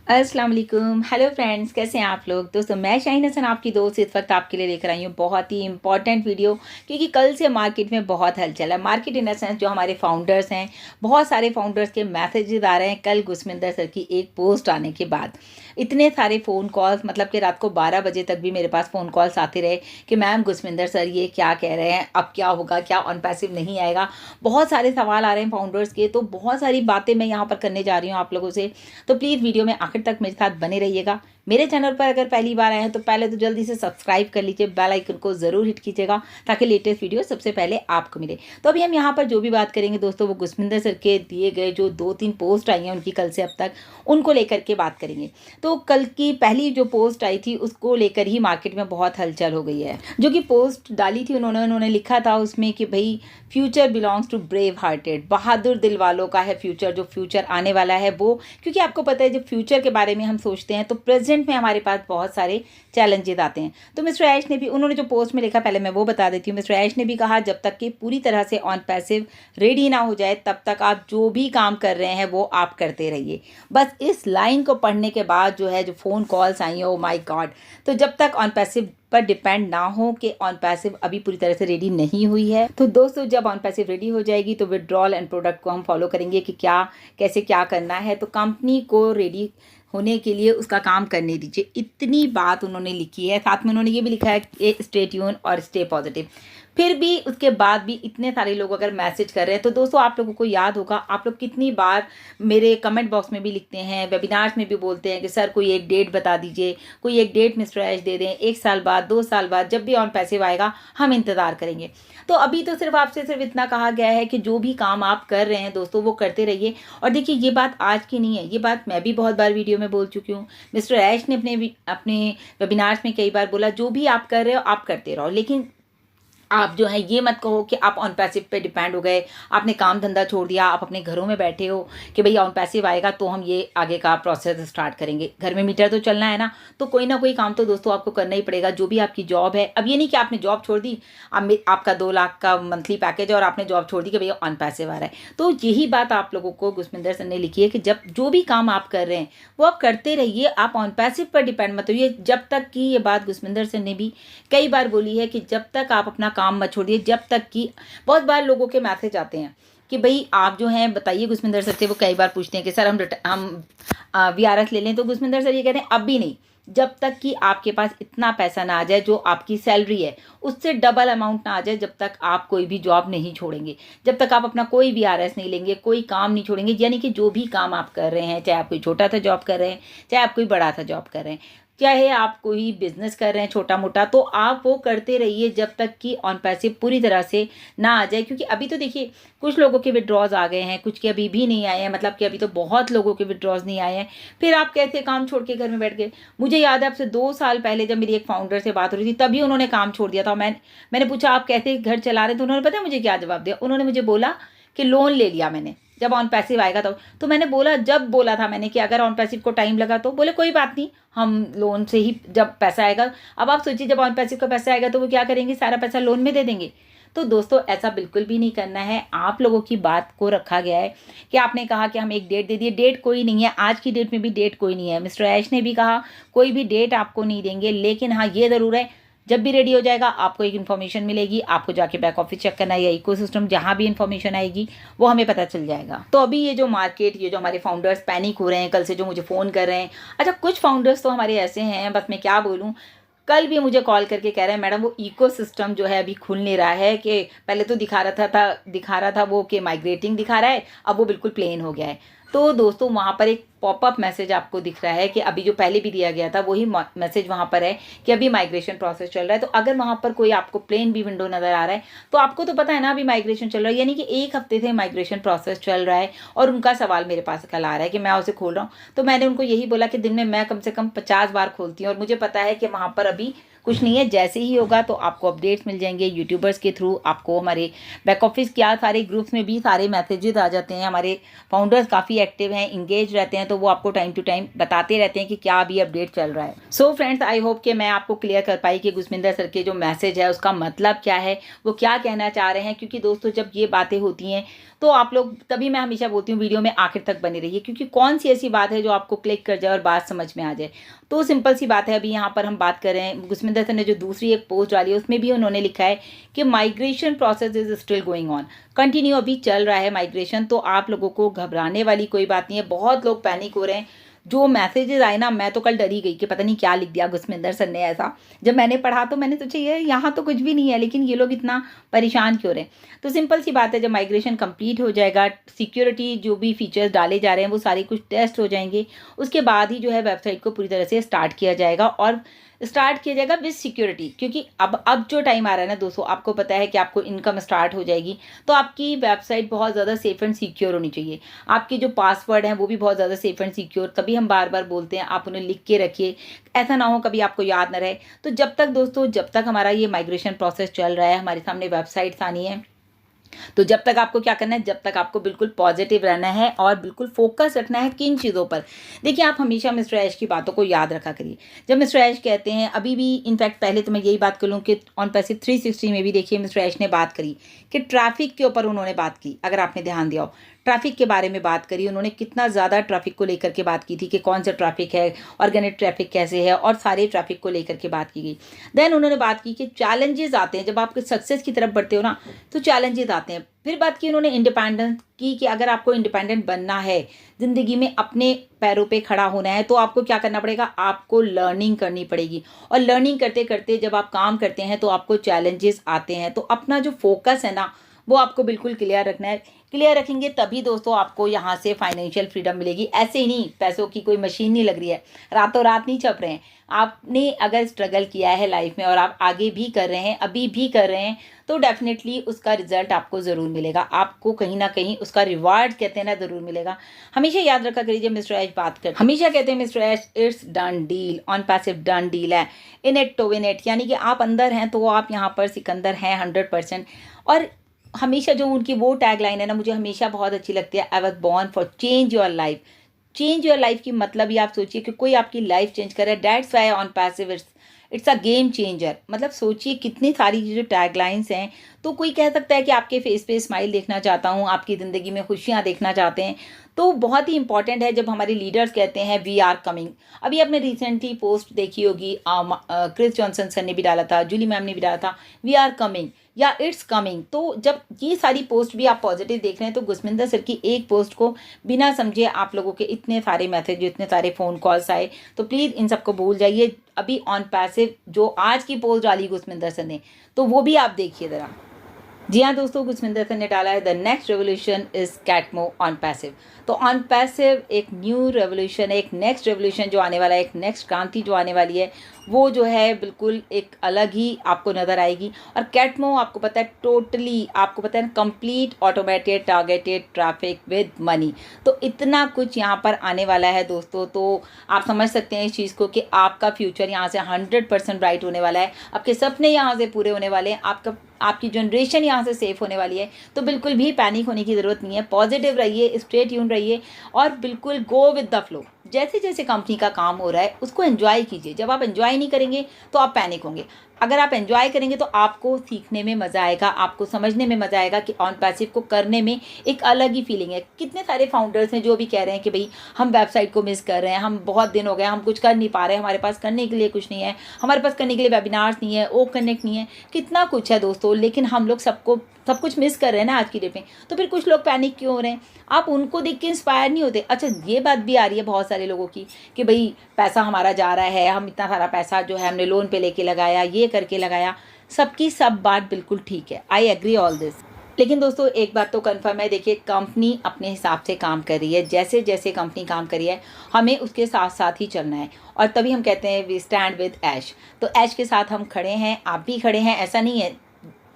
अस्सलाम वालेकुम। Hello friends, कैसे हैं आप लोग। दोस्तों मैं शाहीन हसन आपकी दोस्त इस वक्त आपके लिए लेकर आई हूँ बहुत ही इंपॉर्टेंट वीडियो, क्योंकि कल से मार्केट में बहुत हलचल है। मार्केट इन द सेंस जो हमारे फाउंडर्स हैं, बहुत सारे फाउंडर्स के मैसेजेस आ रहे हैं कल गुसमिंदर सर की एक पोस्ट आने के बाद। इतने सारे फ़ोन कॉल्स, मतलब कि रात को 12 बजे तक भी मेरे पास फ़ोन कॉल्स आते रहे कि मैम गुसमिंदर सर ये क्या कह रहे हैं, अब क्या होगा, क्या ऑन पैसिव नहीं आएगा। बहुत सारे सवाल आ रहे हैं फाउंडर्स के, तो बहुत सारी बातें मैं यहाँ पर करने जा रही हूँ आप लोगों से। तो प्लीज़ वीडियो में आखिर तक मेरे साथ बने रहिएगा। मेरे चैनल पर अगर पहली बार आए हैं तो पहले तो जल्दी से सब्सक्राइब कर लीजिए, बेल आइकन को ज़रूर हिट कीजिएगा ताकि लेटेस्ट वीडियो सबसे पहले आपको मिले। तो अभी हम यहाँ पर जो भी बात करेंगे दोस्तों, वो गुसमिंदर सर के दिए गए जो 2-3 पोस्ट आई हैं उनकी कल से अब तक, उनको लेकर के बात करेंगे। तो कल की पहली जो पोस्ट आई थी उसको लेकर ही मार्केट में बहुत हलचल हो गई है। जो कि पोस्ट डाली थी उन्होंने लिखा था उसमें कि भाई future belongs to brave hearted, बहादुर दिल वालों का है फ्यूचर, जो फ्यूचर आने वाला है वो। क्योंकि आपको पता है जब फ्यूचर के बारे में हम सोचते हैं तो प्रेजेंट में हमारे पास बहुत सारे चैलेंजेस आते हैं। तो मिस्टर ऐश ने भी, उन्होंने जो पोस्ट में लिखा पहले मैं वो बता देती हूँ। मिस्टर ऐश ने भी कहा जब तक कि पूरी तरह से ऑन पैसिव रेडी ना हो जाए तब तक आप जो भी काम कर रहे हैं वो आप करते रहिए। बस इस लाइन को पढ़ने के बाद जो है जो फ़ोन कॉल्स आई हैं, ओ माय गॉड। तो जब तक ऑन पैसिव पर डिपेंड ना हो कि ऑन पैसिव अभी पूरी तरह से रेडी नहीं हुई है, तो दोस्तों जब ऑन पैसिव रेडी हो जाएगी तो विड्रॉल एंड प्रोडक्ट को हम फॉलो करेंगे कि क्या कैसे क्या करना है। तो कंपनी को रेडी होने के लिए उसका काम करने दीजिए, इतनी बात उन्होंने लिखी है। साथ में उन्होंने ये भी लिखा है कि स्टे ट्यून और स्टे पॉजिटिव। फिर भी उसके बाद भी इतने सारे लोग अगर मैसेज कर रहे हैं तो दोस्तों आप लोगों को याद होगा, आप लोग कितनी बार मेरे कमेंट बॉक्स में भी लिखते हैं, वेबिनार्स में भी बोलते हैं कि सर कोई एक डेट बता दीजिए, कोई एक डेट मिस्टर ऐश दे दें, 1 साल बाद 2 साल बाद जब भी ऑन पैसिव आएगा हम इंतज़ार करेंगे। तो अभी तो सिर्फ आपसे सिर्फ इतना कहा गया है कि जो भी काम आप कर रहे हैं दोस्तों वो करते रहिए। और देखिए ये बात आज की नहीं है, ये बात मैं भी बहुत बार वीडियो में बोल चुकी हूँ। मिस्टर ऐश ने अपने वेबिनार्स में कई बार बोला जो भी आप कर रहे हो आप करते रहो, लेकिन आप जो है ये मत कहो कि आप ऑन पैसिव पे डिपेंड हो गए, आपने काम धंधा छोड़ दिया, आप अपने घरों में बैठे हो कि भई ऑन पैसिव आएगा तो हम ये आगे का प्रोसेस स्टार्ट करेंगे। घर में मीटर तो चलना है ना, तो कोई ना कोई काम तो दोस्तों आपको करना ही पड़ेगा। जो भी आपकी जॉब है, अब ये नहीं कि आपने जॉब छोड़ दी, अब आपका 2 लाख का मंथली पैकेज है और आपने जॉब छोड़ दी कि भैया ऑन पैसिव आ रहा है। तो यही बात आप लोगों को गुसमिंदर सर ने लिखी है कि जब जो भी काम आप कर रहे हैं वो आप करते रहिए, आप ऑन पैसिव पर डिपेंड मत होइए। जब तक कि ये बात गुसमिंदर सर ने भी कई बार बोली है कि जब तक आप अपना काम मत छोड़िए, जब तक कि बहुत बार लोगों के मैसेज आते हैं कि भाई आप जो हैं बताइए गुसमिंदर सर से, वो कई बार पूछते हैं कि सर हम वीआरएस ले लें, तो गुसमिंदर सर ये कहते हैं अभी नहीं, जब तक कि आपके पास इतना पैसा ना आ जाए, जो आपकी सैलरी है उससे डबल अमाउंट ना आ जाए, जब तक आप कोई भी जॉब नहीं छोड़ेंगे, जब तक आप अपना कोई वीआरएस नहीं लेंगे, कोई काम नहीं छोड़ेंगे। यानी कि जो भी काम आप कर रहे हैं, चाहे आप कोई छोटा सा जॉब कर रहे हैं, चाहे आप कोई बड़ा सा जॉब कर रहे हैं, चाहे आप कोई बिजनेस कर रहे हैं छोटा मोटा, तो आप वो करते रहिए जब तक कि ऑन पैसिव पूरी तरह से ना आ जाए। क्योंकि अभी तो देखिए कुछ लोगों के विड्रॉज आ गए हैं, कुछ के अभी भी नहीं आए हैं, मतलब कि अभी तो बहुत लोगों के विड्रॉज नहीं आए हैं। फिर आप कैसे काम छोड़ के घर में बैठ गए। मुझे याद है आपसे 2 साल पहले जब मेरी एक फाउंडर से बात हो रही थी तभी उन्होंने काम छोड़ दिया था। मैंने पूछा आप कैसे घर चला रहे, तो उन्होंने पता है मुझे क्या जवाब दिया। उन्होंने मुझे बोला कि लोन ले लिया मैंने, जब ऑन पैसिव आएगा तो मैंने बोला, जब बोला था मैंने कि अगर ऑन पैसिव को टाइम लगा तो बोले कोई बात नहीं, हम लोन से ही जब पैसा आएगा। अब आप सोचिए जब ऑन पैसिव का पैसा आएगा तो वो क्या करेंगे, सारा पैसा लोन में दे देंगे। तो दोस्तों ऐसा बिल्कुल भी नहीं करना है। आप लोगों की बात को रखा गया है कि आपने कहा कि हम एक डेट दे दिए, डेट कोई नहीं है, आज की डेट में भी डेट कोई नहीं है। मिस्टर ऐश ने भी कहा कोई भी डेट आपको नहीं देंगे, लेकिन हाँ ये ज़रूर है जब भी रेडी हो जाएगा आपको एक इन्फॉर्मेशन मिलेगी, आपको जाके बैक ऑफिस चेक करना है या इकोसिस्टम, जहाँ भी इन्फॉर्मेशन आएगी वो हमें पता चल जाएगा। तो अभी ये जो मार्केट, ये जो हमारे फाउंडर्स पैनिक हो रहे हैं कल से, जो मुझे फ़ोन कर रहे हैं, अच्छा कुछ फाउंडर्स तो हमारे ऐसे हैं, बस मैं क्या बोलूँ, कल भी मुझे कॉल करके कह रहे हैं मैडम वो इकोसिस्टम जो है अभी खुल नहीं रहा है, कि पहले तो दिखा रहा था वो कि माइग्रेटिंग दिखा रहा है, अब वो बिल्कुल प्लेन हो गया है। तो दोस्तों वहाँ पर एक पॉपअप मैसेज आपको दिख रहा है कि अभी जो पहले भी दिया गया था वही मैसेज वहाँ पर है कि अभी माइग्रेशन प्रोसेस चल रहा है। तो अगर वहाँ पर कोई आपको प्लेन भी विंडो नज़र आ रहा है तो आपको तो पता है ना अभी माइग्रेशन चल रहा है, यानी कि 1 हफ्ते से माइग्रेशन प्रोसेस चल रहा है। और उनका सवाल मेरे पास कल आ रहा है कि मैं उसे खोल रहा हूँ, तो मैंने उनको यही बोला कि दिन में मैं कम से कम 50 बार खोलती हूँ और मुझे पता है कि वहाँ पर अभी कुछ नहीं है। जैसे ही होगा तो आपको अपडेट्स मिल जाएंगे यूट्यूबर्स के थ्रू, आपको हमारे बैक ऑफिस क्या सारे ग्रुप्स में भी सारे मैसेजेस आ जाते हैं। हमारे फाउंडर्स काफ़ी एक्टिव हैं, इंगेज रहते हैं, तो वो आपको टाइम टू टाइम बताते रहते हैं कि क्या अभी अपडेट चल रहा है। सो फ्रेंड्स, आई होप कि मैं आपको क्लियर कर पाई कि गुसमिंदर सर के जो मैसेज है उसका मतलब क्या है, वो क्या कहना चाह रहे हैं। क्योंकि दोस्तों जब ये बातें होती हैं तो आप लोग, तभी मैं हमेशा बोलती हूँ वीडियो में आखिर तक बने रहिए, क्योंकि कौन सी ऐसी बात है जो आपको क्लिक कर जाए और बात समझ में आ जाए। तो सिंपल सी बात है, अभी यहाँ पर हम बात कर रहे हैं, गुरस्मिंदर सर ने जो दूसरी एक पोस्ट डाली है उसमें भी उन्होंने लिखा है कि migration process is still going on, continue अभी चल रहा है माइग्रेशन। तो आप लोगों को घबराने वाली कोई बात नहीं है। बहुत लोग पैनिक हो रहे हैं, जो मैसेजेस आए ना, मैं तो कल डरी गई कि पता नहीं क्या लिख दिया गुरस्मिंदर सर ने ऐसा। जब मैंने पढ़ा तो मैंने सोचा ये यहाँ तो कुछ भी नहीं है, लेकिन ये लोग इतना परेशान क्यों रहे। तो सिंपल सी बात है, जब माइग्रेशन कंप्लीट हो जाएगा, सिक्योरिटी जो भी फीचर्स डाले जा रहे हैं वो सारे कुछ टेस्ट हो जाएंगे, उसके बाद ही जो है वेबसाइट को पूरी तरह से स्टार्ट किया जाएगा, और स्टार्ट किया जाएगा विद सिक्योरिटी। क्योंकि अब जो टाइम आ रहा है ना दोस्तों, आपको पता है कि आपको इनकम स्टार्ट हो जाएगी, तो आपकी वेबसाइट बहुत ज़्यादा सेफ एंड सिक्योर होनी चाहिए। आपके जो पासवर्ड हैं वो भी बहुत ज़्यादा सेफ एंड सिक्योर, तभी हम बार बार बोलते हैं आप उन्हें लिख के रखिए, ऐसा ना हो कभी आपको याद ना रहे। तो जब तक दोस्तों, जब तक हमारा ये माइग्रेशन प्रोसेस चल रहा है, हमारे सामने वेबसाइट्स आनी है, तो जब तक आपको क्या करना है, जब तक आपको बिल्कुल पॉजिटिव रहना है और बिल्कुल फोकस रखना है किन चीज़ों पर। देखिए, आप हमेशा मिस्टर ऐश की बातों को याद रखा करिए। जब मिस्टर ऐश कहते हैं, अभी भी इनफैक्ट पहले तो मैं यही बात कर लूँ कि ऑन पैसिव 360 में भी देखिए मिस्टर ऐश ने बात करी कि ट्रैफिक के ऊपर उन्होंने बात की। अगर आपने ध्यान दिया हो, ट्रैफिक के बारे में बात करी उन्होंने, कितना ज़्यादा ट्रैफिक को लेकर के बात की थी कि कौन सा ट्रैफिक है, ऑर्गेनिक ट्रैफिक कैसे है, और सारे ट्रैफिक को लेकर के बात की गई। देन उन्होंने बात की कि चैलेंजेस आते हैं, जब आप सक्सेस की तरफ बढ़ते हो ना तो चैलेंजेस आते हैं। फिर बात की उन्होंने इंडिपेंडेंस की कि अगर आपको इंडिपेंडेंट बनना है, ज़िंदगी में अपने पैरों पे खड़ा होना है, तो आपको क्या करना पड़ेगा, आपको लर्निंग करनी पड़ेगी। और लर्निंग करते करते जब आप काम करते हैं तो आपको चैलेंजेस आते हैं। तो अपना जो फोकस है ना, वो आपको बिल्कुल क्लियर रखना है। क्लियर रखेंगे तभी दोस्तों आपको यहाँ से फाइनेंशियल फ्रीडम मिलेगी। ऐसे ही नहीं, पैसों की कोई मशीन नहीं लग रही है, रातों रात नहीं छप रहे हैं। आपने अगर स्ट्रगल किया है लाइफ में और आप आगे भी कर रहे हैं, अभी भी कर रहे हैं, तो डेफिनेटली उसका रिजल्ट आपको ज़रूर मिलेगा। आपको कहीं ना कहीं उसका रिवार्ड कहते हैं ना, ज़रूर मिलेगा। हमेशा याद रखा करिए, मिस्टर ऐश बात करते हमेशा कहते हैं mister Ash, it's done deal, OnPassive done deal है, in it to win it. यानी कि आप अंदर हैं तो आप यहाँ पर सिकंदर हैं 100%। और हमेशा जो उनकी वो टैग लाइन है ना, मुझे हमेशा बहुत अच्छी लगती है, I was born for change your life. Change your life की मतलब ही आप सोचिए कि कोई आपकी लाइफ चेंज करे, that's why on passive it's a game changer. मतलब सोचिए कितनी सारी जो टैग लाइन्स हैं। तो कोई कह सकता है कि आपके फेस पे स्माइल देखना चाहता हूँ, आपकी ज़िंदगी में खुशियाँ देखना चाहते हैं। तो बहुत ही इंपॉर्टेंट है जब हमारे लीडर्स कहते हैं वी आर कमिंग। अभी आपने रिसेंटली पोस्ट देखी होगी, क्रिस जॉनसन सर ने भी डाला था, जूली मैम ने भी डाला था, वी आर कमिंग या इट्स कमिंग। तो जब ये सारी पोस्ट भी आप पॉजिटिव देख रहे हैं, तो गुरस्मिंदर सर की एक पोस्ट को बिना समझे आप लोगों के इतने सारे मैसेज, इतने सारे फ़ोन कॉल्स आए, तो प्लीज़ इन सबको भूल जाइए। अभी ऑन पैसिव जो आज की पोस्ट डाली गुरस्मिंदर सर ने, तो वो भी आप देखिए ज़रा। जी हाँ दोस्तों, गुरस्मिंदर सर ने डाला है द नेक्स्ट रेवोल्यूशन इज कैटमो ऑन पैसिव। तो ऑन पैसिव एक न्यू रेवोल्यूशन है, एक नेक्स्ट रेवोल्यूशन जो आने वाला है, एक नेक्स्ट क्रांति जो आने वाली है, वो जो है बिल्कुल एक अलग ही आपको नज़र आएगी। और कैटमो आपको पता है टोटली, आपको पता है ना, complete automated targeted traffic with money. तो इतना कुछ यहाँ पर आने वाला है दोस्तों। तो आप समझ सकते हैं इस चीज़ को कि आपका फ्यूचर यहाँ से 100% ब्राइट होने वाला है, आपके सपने यहाँ से पूरे होने वाले हैं, आपकी जनरेशन यहाँ से सेफ होने वाली है। तो बिल्कुल भी पैनिक होने की ज़रूरत नहीं है। पॉजिटिव रहिए, स्टे ट्यून रहिए और बिल्कुल गो विद द फ्लो। जैसे जैसे कंपनी का काम हो रहा है उसको एंजॉय कीजिए। जब आप एंजॉय नहीं करेंगे तो आप पैनिक होंगे। अगर आप एंजॉय करेंगे तो आपको सीखने में मज़ा आएगा, आपको समझने में मज़ा आएगा कि ऑन पैसिव को करने में एक अलग ही फीलिंग है। कितने सारे फाउंडर्स हैं जो भी कह रहे हैं कि भाई हम वेबसाइट को मिस कर रहे हैं, हम बहुत दिन हो गए, हम कुछ कर नहीं पा रहे हैं, हमारे पास करने के लिए कुछ नहीं है, हमारे पास करने के लिए वेबिनार्स नहीं है, ओ कनेक्ट नहीं है, कितना कुछ है दोस्तों। लेकिन हम लोग सब कुछ मिस कर रहे हैं ना आज की डेट में। तो फिर कुछ लोग पैनिक क्यों हो रहे हैं? आप उनको देख के इंस्पायर नहीं होते? अच्छा, ये बात भी आ रही है बहुत सारे लोगों की कि भाई पैसा हमारा जा रहा है, हम इतना सारा पैसा जो है हमने लोन पे लेके लगाया, ये करके लगाया। सबकी सब बात बिल्कुल ठीक है, आई एग्री ऑल दिस। लेकिन दोस्तों एक बात तो कंफर्म है, देखिए कंपनी अपने हिसाब से काम कर रही है। जैसे जैसे कंपनी काम कर रही है हमें उसके साथ साथ ही चलना है। और तभी हम कहते हैं वी स्टैंड विद ऐश। तो ऐश के साथ हम खड़े हैं, आप भी खड़े हैं। ऐसा नहीं है,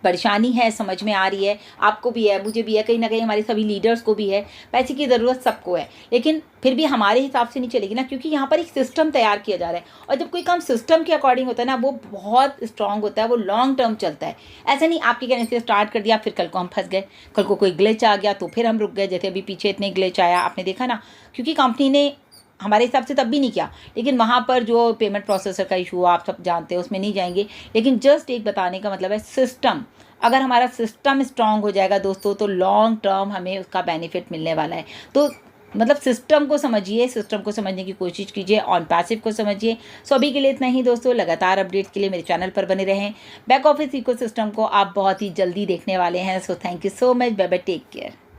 परेशानी है, समझ में आ रही है, आपको भी है, मुझे भी है, कहीं ना कहीं हमारे सभी लीडर्स को भी है। पैसे की ज़रूरत सबको है, लेकिन फिर भी हमारे हिसाब से नहीं चलेगी ना, क्योंकि यहाँ पर एक सिस्टम तैयार किया जा रहा है। और जब कोई काम सिस्टम के अकॉर्डिंग होता है ना, वो बहुत स्ट्रांग होता है, वो लॉन्ग टर्म चलता है। ऐसा नहीं आपके कहने से स्टार्ट कर दिया, फिर कल को हम फंस गए, कल को कोई ग्लिच आ गया तो फिर हम रुक गए। जैसे अभी पीछे इतने ग्लिच आया, आपने देखा ना, क्योंकि कंपनी ने हमारे हिसाब से तब भी नहीं किया। लेकिन वहाँ पर जो पेमेंट प्रोसेसर का इशू आप सब जानते हैं, उसमें नहीं जाएंगे। लेकिन जस्ट एक बताने का मतलब है सिस्टम अगर हमारा सिस्टम स्ट्रांग हो जाएगा दोस्तों, तो लॉन्ग टर्म हमें उसका बेनिफिट मिलने वाला है। तो मतलब सिस्टम को समझिए, सिस्टम को समझने की कोशिश कीजिए, ऑन पैसिव को समझिए। सो अभी के लिए इतना ही दोस्तों। लगातार अपडेट के लिए मेरे चैनल पर बने रहें। बैक ऑफिस इकोसिस्टम को आप बहुत ही जल्दी देखने वाले हैं। So thank you so much. Bye bye, take care.